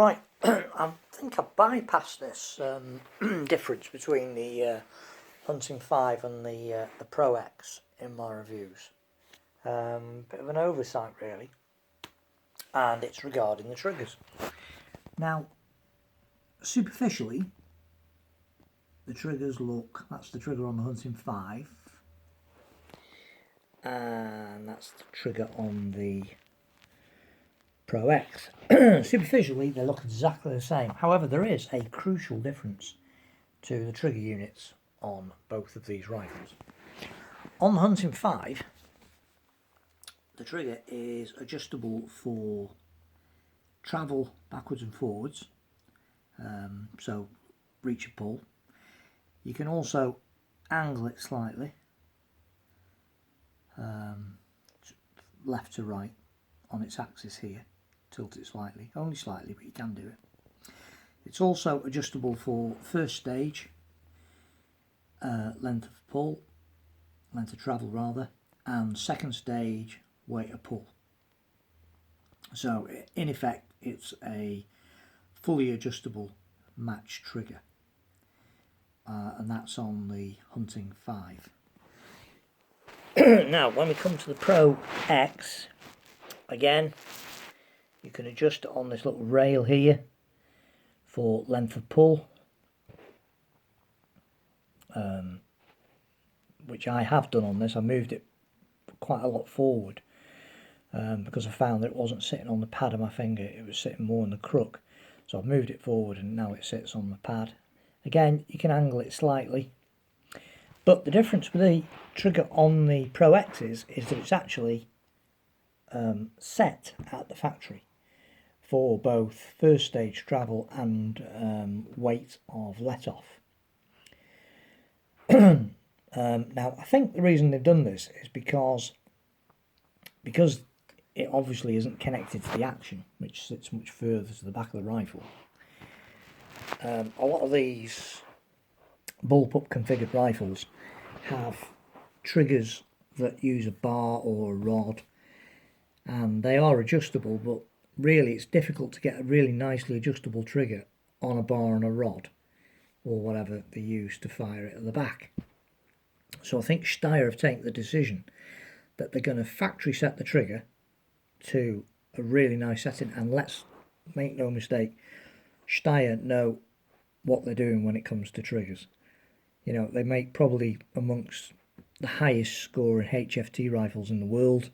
Right, I think I bypassed this difference between the Hunting 5 and the Pro X in my reviews. Bit of an oversight really, and it's regarding the triggers. Now, superficially, the triggers look, that's the trigger on the Hunting 5, and that's the trigger on the Pro X. Superficially, they look exactly the same. However, there is a crucial difference to the trigger units on both of these rifles. On the Hunting 5, the trigger is adjustable for travel backwards and forwards, so reach and pull. You can also angle it slightly, left to right on its axis here, tilt it slightly, only slightly, but you can do it. It's also adjustable for first stage, length of pull, length of travel rather, and second stage, weight of pull. So in effect, it's a fully adjustable match trigger, and that's on the Hunting 5. Now, when we come to the Pro X, again, you can adjust it on this little rail here for length of pull, which I have done on this. I moved it quite a lot forward because I found that it wasn't sitting on the pad of my finger, it was sitting more in the crook. So I've moved it forward and now it sits on the pad. Again, you can angle it slightly, but the difference with the trigger on the Pro X's is that it's actually set at the factory for both first stage travel and weight of let off. Now, I think the reason they've done this is because it obviously isn't connected to the action, which sits much further to the back of the rifle. A lot of these bullpup configured rifles have triggers that use a bar or a rod, and they are adjustable, but really it's difficult to get a really nicely adjustable trigger on a bar and a rod or whatever they use to fire it at the back. So I think Steyr have taken the decision that they're going to factory set the trigger to a really nice setting, and let's make no mistake, Steyr know what they're doing when it comes to triggers. You know, they make probably amongst the highest scoring HFT rifles in the world.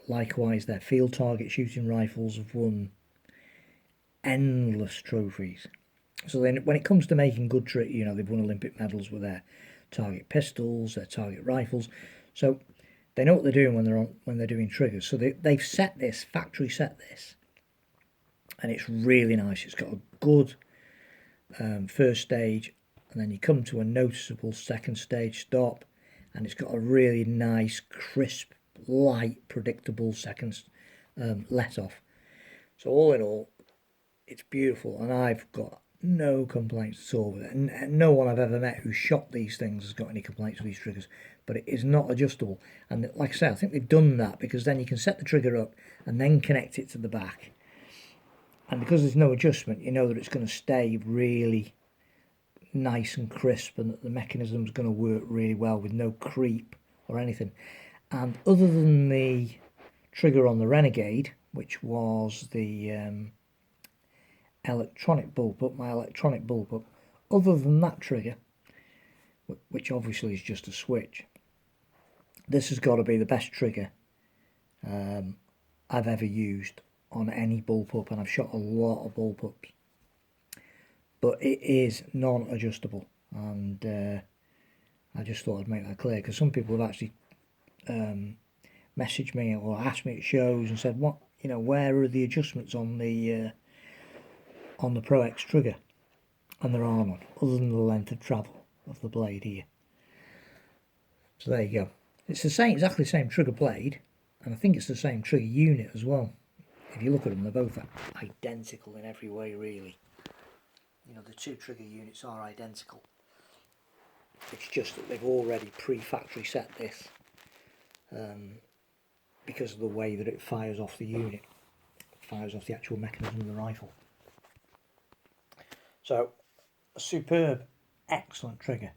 Likewise, their field target shooting rifles have won endless trophies. So then, when it comes to making good you know, they've won Olympic medals with their target pistols, their target rifles. So they know what they're doing when they're doing triggers. So they've set this, factory set this, and it's really nice. It's got a good first stage, and then you come to a noticeable second stage stop, and it's got a really nice, crisp, light, predictable second let off. So all in all, it's beautiful, and I've got no complaints at all with it. And no one I've ever met who shot these things has got any complaints with these triggers. But it is not adjustable, and like I say, I think they've done that because then you can set the trigger up and then connect it to the back, and because there's no adjustment, you know that it's going to stay really nice and crisp, and that the mechanism's going to work really well with no creep or anything. And other than the trigger on the Renegade, which was the electronic bullpup, my electronic bullpup, other than that trigger, which obviously is just a switch, this has got to be the best trigger I've ever used on any bullpup, and I've shot a lot of bullpups, but it is non-adjustable, and I just thought I'd make that clear, because some people have actually messaged me or asked me at shows and said, what, you know, where are the adjustments on the Pro X trigger? And there are none, other than the length of travel of the blade here. So there you go. It's the same, exactly the same trigger blade, and I think it's the same trigger unit as well. If you look at them, they're both identical in every way, really. You know, the two trigger units are identical. It's just that they've already pre-factory set this because of the way that it fires off the unit. fires off the actual mechanism of the rifle. So, a superb, excellent trigger.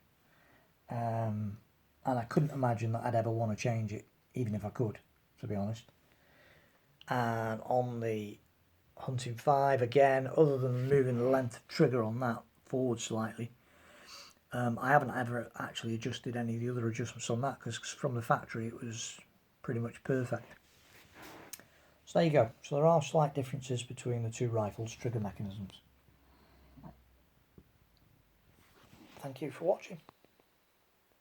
And I couldn't imagine that I'd ever want to change it, even if I could, to be honest. And on the Hunting 5, again, other than moving the length of trigger on that forward slightly, I haven't ever actually adjusted any of the other adjustments on that, because from the factory it was pretty much perfect. So there you go. So there are slight differences between the two rifles' trigger mechanisms. Thank you for watching.